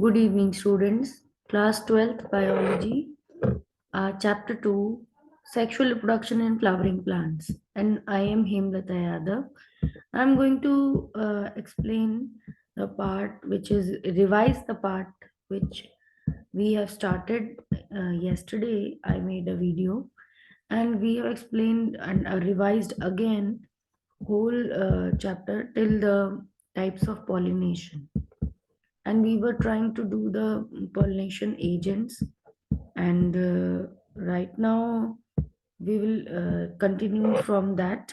Good evening, students. Class 12th Biology, Chapter 2, Sexual Reproduction in Flowering Plants. And I am Hemlata Yadav. I'm going to explain the part which is revise the part which we have started yesterday. I made a video and we have explained and revised again whole chapter till the types of pollination, and we were trying to do the pollination agents, and right now we will continue from that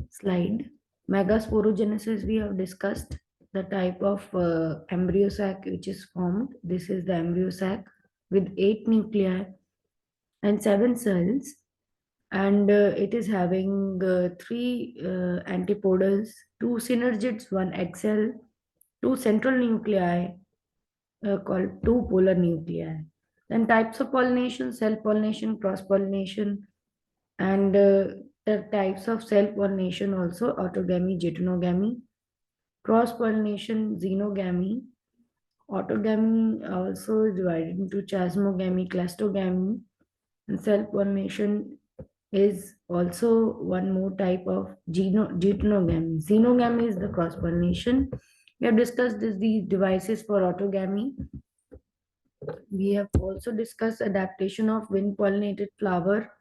slide. Megasporogenesis, we have discussed the type of embryo sac which is formed. This is the embryo sac with 8 nuclei and 7 cells, and it is having 3 antipodals, 2 synergids, 1 egg cell, 2 central nuclei called two polar nuclei. Then types of pollination: self pollination, cross pollination, and the types of self pollination also: autogamy, geitonogamy, cross pollination, xenogamy. Autogamy also is divided into chasmogamy, clastogamy, and self pollination is also one more type of geitonogamy. Xenogamy is the cross pollination. We have discussed these devices for autogamy. We have also discussed adaptation of wind pollinated flower.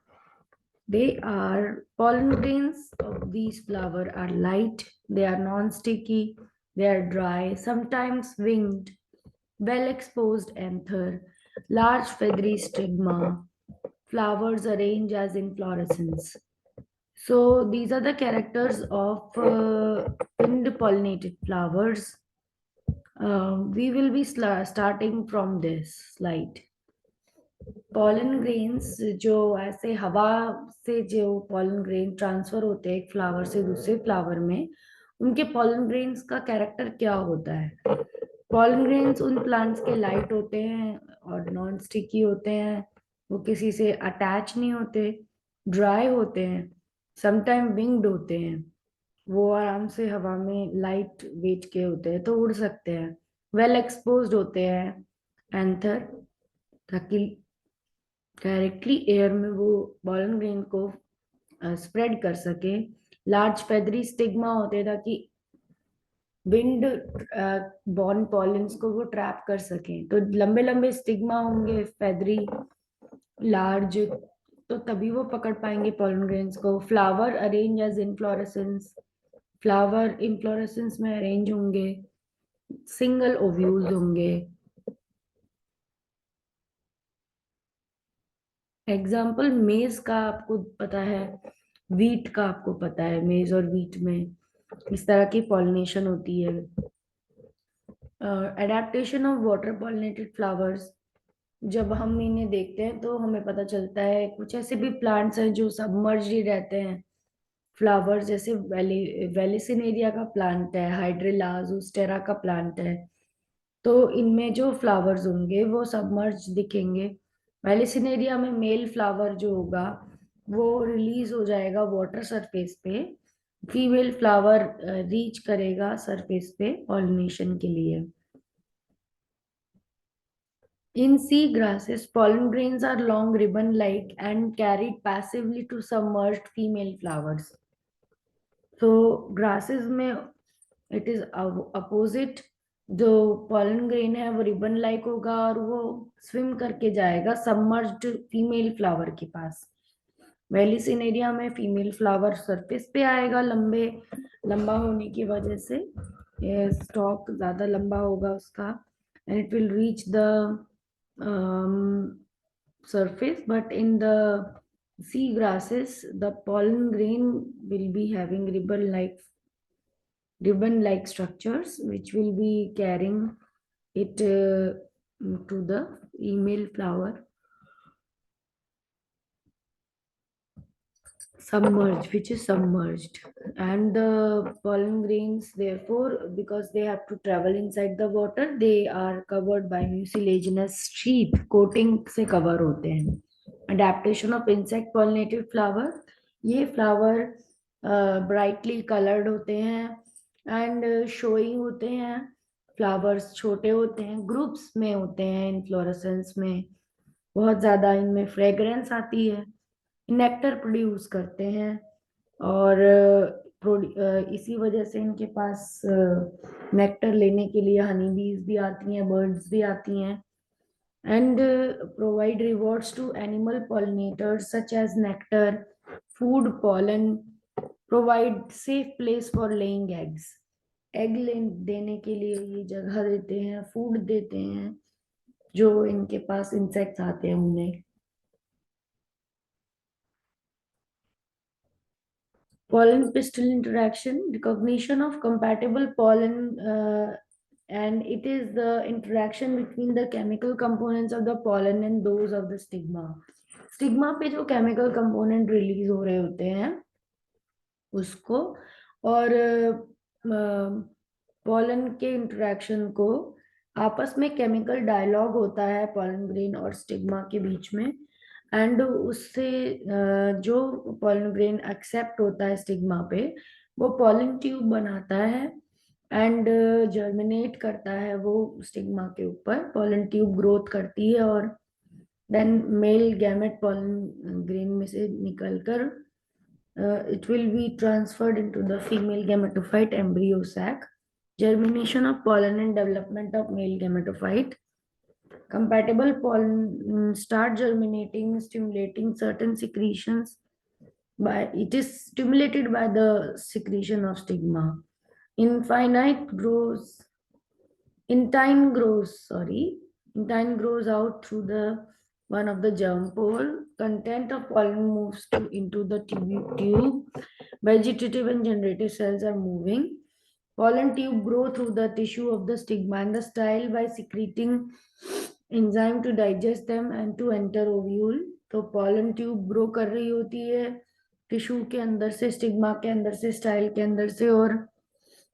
They are pollen grains of these flower are light, they are non-sticky, they are dry, sometimes winged, well exposed anther, large feathery stigma, flowers arranged as inflorescence. So these are the characters of wind pollinated flowers. We will be starting from this slide. Pollen grains जो ऐसे हवा से जो pollen grain transfer होते हैं एक flower से दूसरे फ्लावर में, उनके पॉलन ग्रेन्स का कैरेक्टर क्या होता है? पॉलन ग्रेन्स उन प्लांट्स के लाइट होते हैं और नॉन स्टिकी होते हैं, वो किसी से अटैच नहीं होते, ड्राई होते हैं, समटाइम विंग्ड होते हैं, वो आराम से हवा में लाइट वेट के होते हैं तो उड़ सकते हैं, वेल एक्सपोज्ड होते हैं एंथर, ताकि डायरेक्टली एयर में वो पॉलन ग्रेन को स्प्रेड कर सके। लार्ज फेदरी स्टिग्मा होते हैं ताकि विंड बॉर्न पॉलन्स को वो ट्रैप कर सके, तो लंबे लंबे स्टिग्मा होंगे फेदरी लार्ज, तो तभी वो पकड़ पाएंगे पॉलन ग्रेन्स को। Flower arrange as inflorescence, flower inflorescence में अरेंज होंगे, सिंगल ओव्यूल्स होंगे। एग्जाम्पल मेज का आपको पता है, वीट का आपको पता है, मेज और वीट में इस तरह की पॉलिनेशन होती है। Adaptation of water pollinated flowers, जब हम इन्हें देखते हैं तो हमें पता चलता है कुछ ऐसे भी प्लांट्स हैं जो सबमर्ज ही रहते हैं। फ्लावर्स जैसे वेलिसिनेरिया का प्लांट है, हाइड्रेला ज़ूस्टेरा का प्लांट है, तो इनमें जो फ्लावर्स होंगे वो सबमर्ज दिखेंगे। वेलिसिनेरिया में मेल फ्लावर जो होगा वो रिलीज हो जाएगा वाटर सरफेस पे, फीमेल फ्लावर रीच करेगा सरफेस पे पॉलिनेशन के लिए। In sea grasses, pollen grains are long ribbon-like and carried passively to submerged female flowers. So grasses में it is opposite, जो pollen grain है वो रिबन लाइक होगा और वो स्विम करके जाएगा सबमर्ज्ड फीमेल फ्लावर के पास। वेलिसिनेरिया में फीमेल फ्लावर सरफेस पे आएगा, लंबा होने की वजह से स्टॉक ज्यादा लंबा होगा उसका, and it will reach the surface, but in the sea grasses the pollen grain will be having ribbon like structures which will be carrying it to the female flower, which is submerged. And the pollen grains, therefore, because they have to travel inside the water, they are covered by mucilaginous sheath, coating से cover होते हैं। Adaptation of insect pollinated flower, ये flower brightly colored होते हैं and showing होते हैं, flowers छोटे होते हैं, ग्रुप्स में होते हैं, इनफ्लोरेसेंस में बहुत ज्यादा इनमें फ्रेग्रेंस आती है, नेक्टर प्रोड्यूस करते हैं, और इसी वजह से इनके पास नेक्टर लेने के लिए हनी बीज भी आती हैं, बर्ड्स भी आती हैं, and provide rewards to animal pollinators such as nectar, food, pollen, provide safe place for laying eggs. Egg देने के लिए ये जगह देते हैं, फूड देते हैं, जो इनके पास इंसेक्ट्स आते हैं उन्हें। Pollen pistil interaction, recognition of compatible pollen, and it is the interaction between the chemical components of the pollen and those of the stigma. Stigma पे जो केमिकल कंपोनेंट रिलीज हो रहे होते हैं उसको, और पॉलन के इंटरेक्शन को, आपस में केमिकल डायलॉग होता है पॉलन ग्रेन और स्टिग्मा के बीच में, एंड उससे जो पॉलन ग्रेन एक्सेप्ट होता है स्टिग्मा पे, वो पॉलन ट्यूब बनाता है एंड जर्मिनेट करता है वो स्टिग्मा के ऊपर, पॉलन ट्यूब ग्रोथ करती है, और then male gamete pollen grain में से निकलकर it will be transferred into the female gametophyte embryo sac. Germination of pollen and development of male gametophyte. Compatible pollen start germinating, stimulating certain secretions. By it is stimulated by the secretion of stigma. Infinite grows Intine grows, sorry, intine grows out through the one of the germ pole. Content of pollen moves into the tube. Vegetative and generative cells are moving. Pollen tube grow through the tissue of the stigma and the style by secreting enzyme to digest them and to enter ovule. तो pollen tube grow कर रही होती है tissue के अंदर से, stigma के अंदर से, स्टाइल के अंदर से, और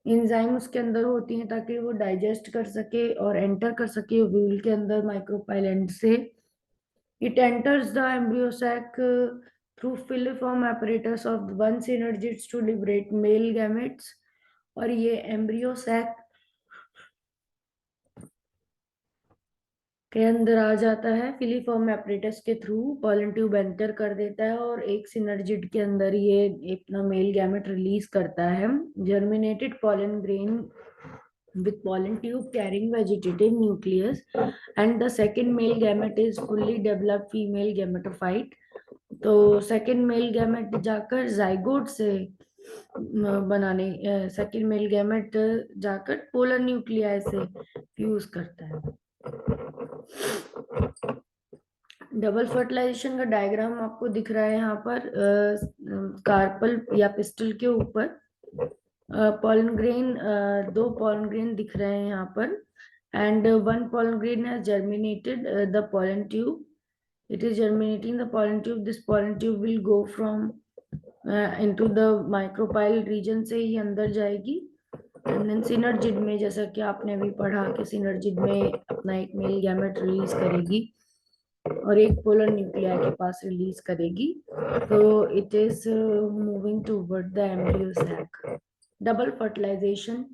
एंजाइम उसके अंदर होती हैं ताकि वो डाइजेस्ट कर सके और एंटर कर सके ओव्यूल के अंदर माइक्रोपाइलेंट से। It enters the embryo sac through filiform apparatus of one synergids to liberate male gametes, और ये एम्ब्रियो सैक के अंदर आ जाता है, फिलीफॉर्म एपरेटस के थ्रू पॉलन ट्यूब एंटर कर देता है, और एक सिनर्जिड के अंदर ये अपना मेल गैमेट रिलीज करता है। Germinated pollen grain with pollen tube carrying vegetative nucleus, and the second male gamete is fully developed female gametophyte. तो सेकेंड मेल गैमेट जाकर जाइगोट से बनाने, सेकेंड मेल गैमेट जाकर पोलर न्यूक्लियाई से fuse करता है। डबल फर्टिलाइजेशन का diagram आपको दिख रहा है यहाँ पर, कार्पल या पिस्टल के ऊपर पॉलन ग्रेन, दो पॉलन ग्रेन दिख रहे हैं यहाँ पर, and one pollen grain has germinated the pollen tube, it is germinating the pollen tube. This pollen tube will go from into the micropyle region से ही अंदर जाएगी, and then synergid में, जैसा कि आपने अभी पढ़ा कि synergid में अपना एक मेल गैमेट रिलीज करेगी और एक पोलर न्यूक्लिया के पास रिलीज करेगी, तो it is moving toward the embryo sac. Double fertilization,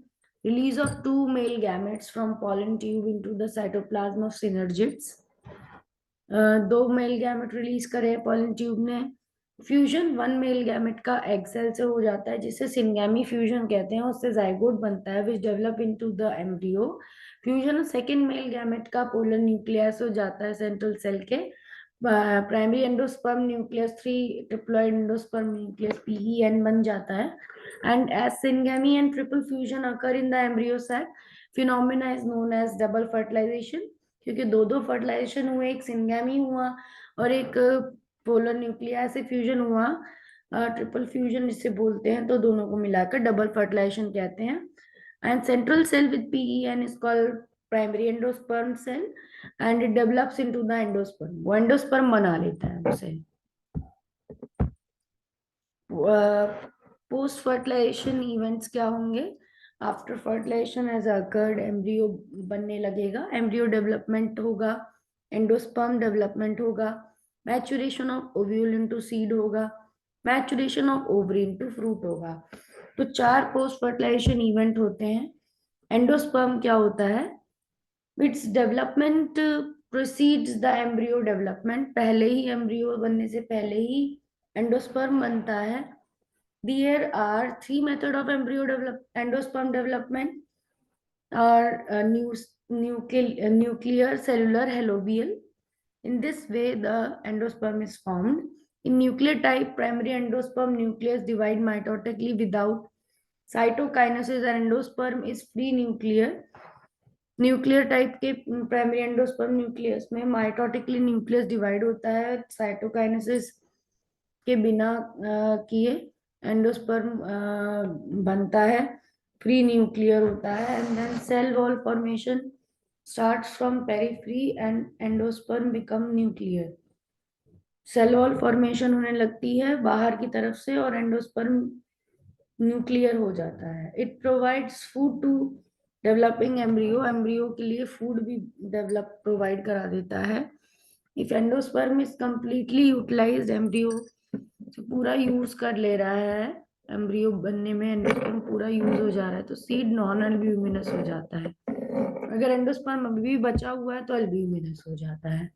release of two male gametes from pollen tube into the cytoplasm of synergids. दो मेल गैमेट रिलीज करे pollen tube ने, fusion one male gamete का egg cell से हो जाता है जिसे syngamy fusion कहते हैं, उससे जाइगोट बनता है which develop into the embryo. Fusion second male gamete का पोलर न्यूक्लियस हो जाता है सेंट्रल सेल के, primary endosperm nucleus 3 triploid endosperm nucleus PEN बन जाता है, and as syngamy and triple fusion occur in the embryo sac, phenomena is known as double fertilization, क्योंकि दो दो फर्टिलाइजेशन हुए, एक सिंगैमी हुआ और एक पोलर न्यूक्लिया से फ्यूजन हुआ, ट्रिपल फ्यूजन जिसे बोलते हैं, तो दोनों को मिलाकर डबल फर्टिलाइजेशन कहते हैं। And central cell with PEN is called primary endosperm cell and it develops into the endosperm, वो एंडोस्पर्म बना लेता है उसे। पोस्ट फर्टिलाइजेशन इवेंट्स क्या होंगे? After fertilization as occurred, embryo बनने लगेगा, एम्ब्रियो डेवलपमेंट होगा, एंडोस्पर्म डेवलपमेंट होगा, maturation of ovule into seed होगा, maturation of ovary into fruit होगा। तो चार पोस्ट फर्टिलाइजेशन इवेंट होते हैं, एंडोस्पर्म क्या होता है? Its development proceeds the embryo development, पहले ही एम्ब्रियो बनने से पहले ही एंडोस्पर्म बनता है. There are three methods of endosperm development or nuclear, cellular, halobial. In this way, the endosperm is formed. In nuclear type, primary endosperm nucleus divide mitotically without cytokinesis, and endosperm is free nuclear. Nuclear type के primary endosperm nucleus में mitotically nucleus divide होता है cytokinesis के बिना किए. Endosperm बनता है, free nuclear होता है, and then cell wall formation starts from periphery and endosperm become nuclear. Cell wall formation होने लगती है बाहर की तरफ से और एंडोस्पर्म न्यूक्लियर हो जाता है. It provides food to developing embryo, embryo के लिए फूड भी डेवलप प्रोवाइड करा देता है. If endosperm is completely utilized, embryo पूरा यूज कर ले रहा है, एम्ब्रियो बनने में एंडोस्पर्म पूरा यूज हो जा रहा है, तो सीड नॉन अल्ब्यूमिनस हो जाता है. अगर एंडोस्पर्म अभी भी बचा हुआ है तो अल्ब्यूमिनस हो जाता है.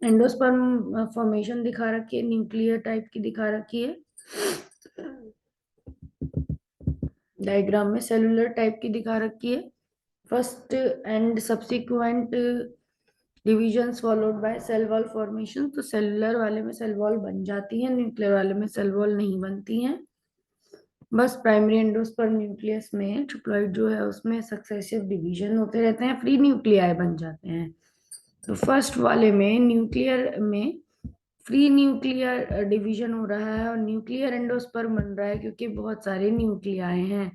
एंडोस्पर्म फॉर्मेशन दिखा रखी है, न्यूक्लियर टाइप की दिखा रखी है डायग्राम में, सेलुलर टाइप की दिखा रखी है. First and subsequent divisions followed by cell wall formation. तो सेलुलर वाले में सेल वॉल बन जाती है, न्यूक्लियर वाले में सेल वॉल नहीं बनती है. बस प्राइमरी एंडोस्पर्म न्यूक्लियस में ट्रिप्लॉइड जो है उसमें सक्सेसिव डिवीजन होते रहते हैं, फ्री न्यूक्लियाई बन जाते हैं. तो फर्स्ट वाले में न्यूक्लियर में फ्री न्यूक्लियर डिवीजन हो रहा है और न्यूक्लियर एंडोस्पर्म बन रहा है क्योंकि बहुत सारे न्यूक्लियाई हैं,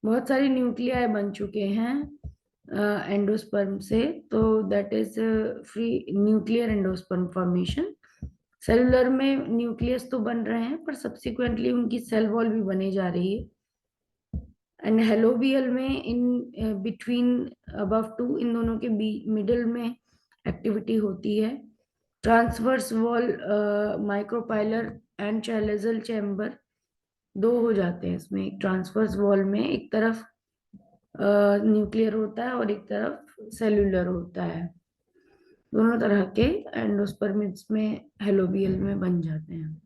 बहुत सारे न्यूक्लियाई बन चुके हैं एंडोस्पर्म से. तो that is free nuclear endosperm formation. Cellular में न्यूक्लियस तो बन रहे हैं पर सब्सिक्वेंटली उनकी सेल वॉल भी बनी जा रही है. एंड हेलोबियल में इन बिटवीन अबव टू, इन दोनों के मिडिल में एक्टिविटी होती है. Transverse wall micropylar and chalazal chamber दो हो जाते हैं इसमें. एक ट्रांसवर्स वॉल में एक तरफ न्यूक्लियर होता है और एक तरफ सेलुलर होता है. दोनों तरह के एंडोस्पर्मिड्स में हेलोबियल में बन जाते हैं.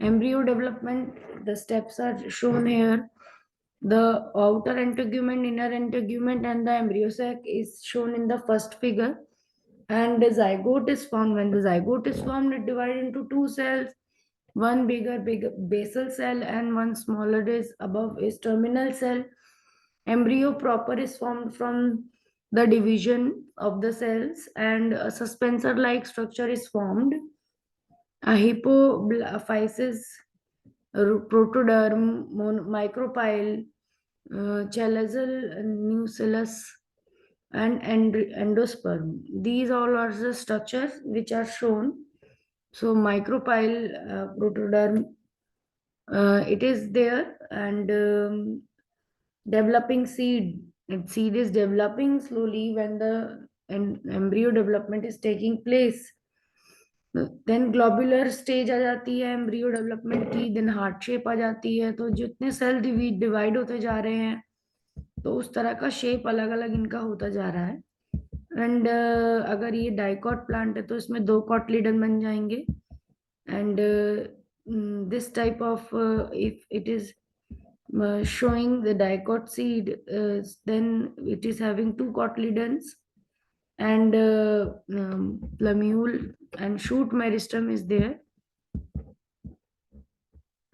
Embryo development, the steps are shown here. The outer integument, inner integument, and the embryo sac is shown in the first figure. And the zygote is formed. When the zygote is formed, it divides into two cells. One bigger basal cell and one smaller is above is terminal cell. Embryo proper is formed from the division of the cells, and a suspensor-like structure is formed. A hypophysis, protoderm, micropyle, chalazal nucellus, and endosperm. These all are the structures which are shown. So micropyle, protoderm, it is there, and developing seed. And seed is developing slowly when the embryo development is taking place. Then globular stage आ जाती है embryo development की, then heart shape आ जाती है. तो जितने cell divide होते जा रहे हैं तो उस तरह का शेप अलग अलग इनका होता जा रहा है. एंड अगर ये डाइकॉट प्लांट है तो इसमें दो कॉटलीडन बन जाएंगे. And this type of if it is showing the dicot seed, then it is having two cotyledons, and plumule and shoot meristem is there,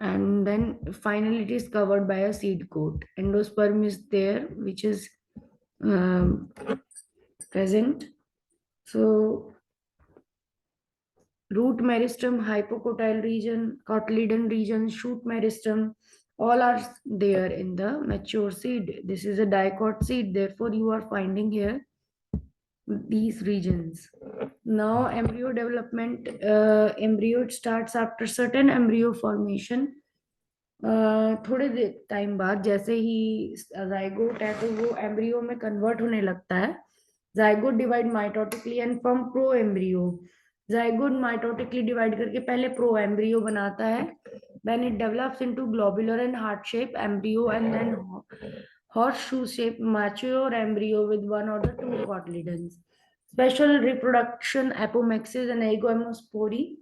and then finally it is covered by a seed coat. Endosperm is there which is present. So root meristem, hypocotyle region, cotyledon region, shoot meristem, all are there in the mature seed. This is a dicot seed, therefore you are finding here these regions. Now embryo development, embryo starts after certain embryo formation. थोड़े time बाद जैसे ही zygote है तो वो embryo में convert होने लगता है. Zygote divide mitotically and from pro embryo. Zygote mitotically divide करके पहले प्रो एम्ब्रियो बनाता है, Then it develops into globular and heart-shaped embryo, and then horseshoe-shaped mature embryo with one or the two cotyledons. Special reproduction, apomixis and agemospory.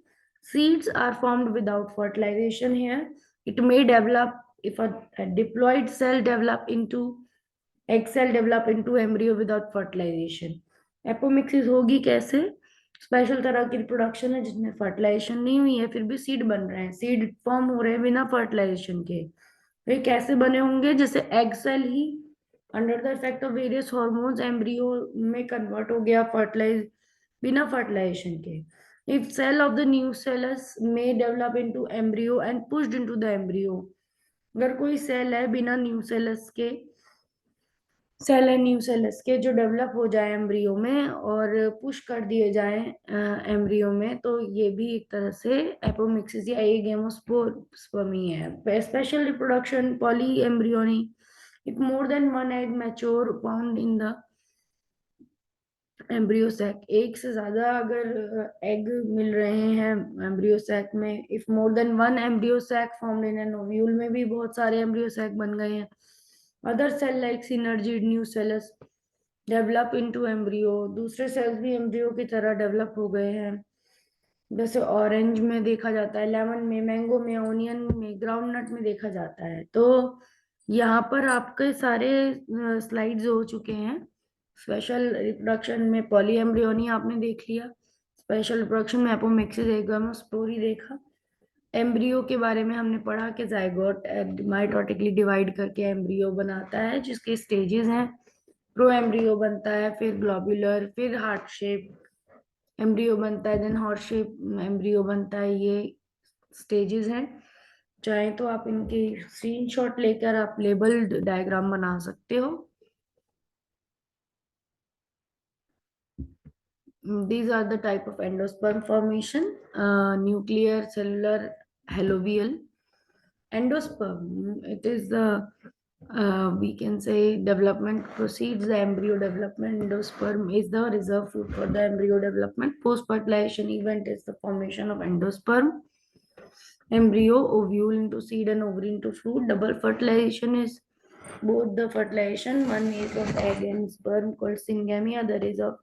Seeds are formed without fertilization here. It may develop if a diploid cell develop into egg cell develop into embryo without fertilization. Apomixis होगी कैसे? Special तरह की reproduction है जिसमें fertilisation नहीं हुई है, फिर भी सीड बन रहे हैं, सीड फॉर्म हो रहे हैं बिना फर्टिलाइजेशन के। वे कैसे बने होंगे? जैसे एग सेल ही under the effect of various hormones embryo में कन्वर्ट हो गया फर्टिलाइज बिना फर्टिलाइजेशन के। If cell of the nucellus में develop into embryo and pushed into the embryo, अगर कोई सेल है बिना न्यूसेलस के, सेल है न्यूसेलस के जो डेवलप हो जाए एम्ब्रियो में और पुश कर दिए जाए एम्ब्रियो में, तो ये भी एक तरह से एपोमिक्सिस या एगेमोस्पर्मी है। Special reproduction polyembryony, if more than one egg mature found in the embryo sac, एक से ज्यादा अगर एग मिल रहे हैं एम्ब्रियो सैक में, if more than one embryo sac formed in an ovule, में भी बहुत सारे एम्ब्रियो सैक बन गए हैं। Other cell like synergid nucellus develop into embryo, दूसरे सेल्स भी एम्ब्रियो की तरह डेवलप हो गए हैं, जैसे ऑरेंज में देखा जाता है, लेमन में, मैंगो में, ओनियन में, ग्राउंडनट में देखा जाता है। तो यहाँ पर आपके सारे स्लाइड्स हो चुके हैं। स्पेशल रिप्रोडक्शन में पॉलीएम्ब्रियोनी आपने देख लिया, स्पेशल रिप्रोडक्शन में एपोमिक्सिस एगेमोस्पोरी देखा, एम्ब्रियो के बारे में हमने पढ़ा कि जाइगोट माइटोटिकली डिवाइड करके एम्ब्रियो बनाता है जिसके स्टेजेस हैं, प्रो एम्ब्रियो बनता है, फिर ग्लोबुलर, फिर हार्ट शेप एम्ब्रियो बनता है, देन हॉर्स शेप एम्ब्रियो बनता है। ये स्टेजेस हैं। चाहे तो आप इनकी स्क्रीनशॉट लेकर आप लेबल्ड डायग्राम बना सकते हो। These are the type of endosperm formation, nuclear, cellular, halovial. Endosperm, it is the, we can say, development proceeds the embryo development. Endosperm is the reserve food for the embryo development. Post-fertilization event is the formation of endosperm. Embryo, ovule into seed and ovary into fruit. Double fertilization is both the fertilization. One is of egg and sperm called syngamy, other is of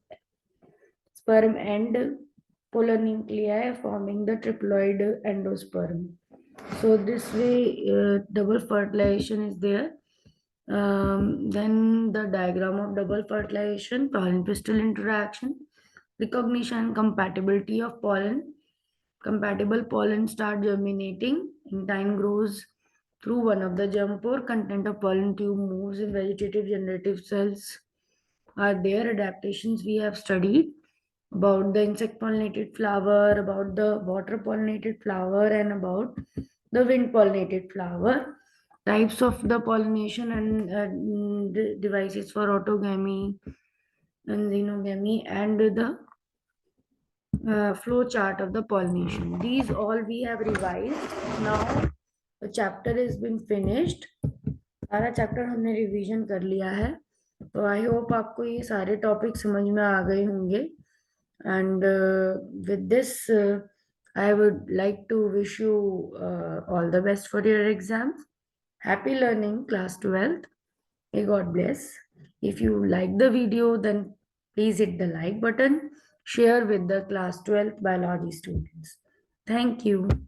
sperm and polar nuclei forming the triploid endosperm. So this way double fertilization is there. Then the diagram of double fertilization, pollen pistil interaction, recognition and compatibility of pollen. Compatible pollen start germinating, in time grows through one of the germ pore, content of pollen tube moves in vegetative generative cells are there. Adaptations we have studied about the insect pollinated flower, about the water pollinated flower, and about the wind pollinated flower. Types of the pollination and devices for autogamy and xenogamy, and the flow chart of the pollination. These all we have revised. Now the chapter has been finished. सारा chapter हमने revision कर लिया है, तो I hope आपको ये सारे topic समझ में आ गए होंगे। And with this I would like to wish you all the best for your exams. Happy learning, class 12th. May God bless. If you like the video, then please hit the like button. Share with the class 12th biology students. Thank you.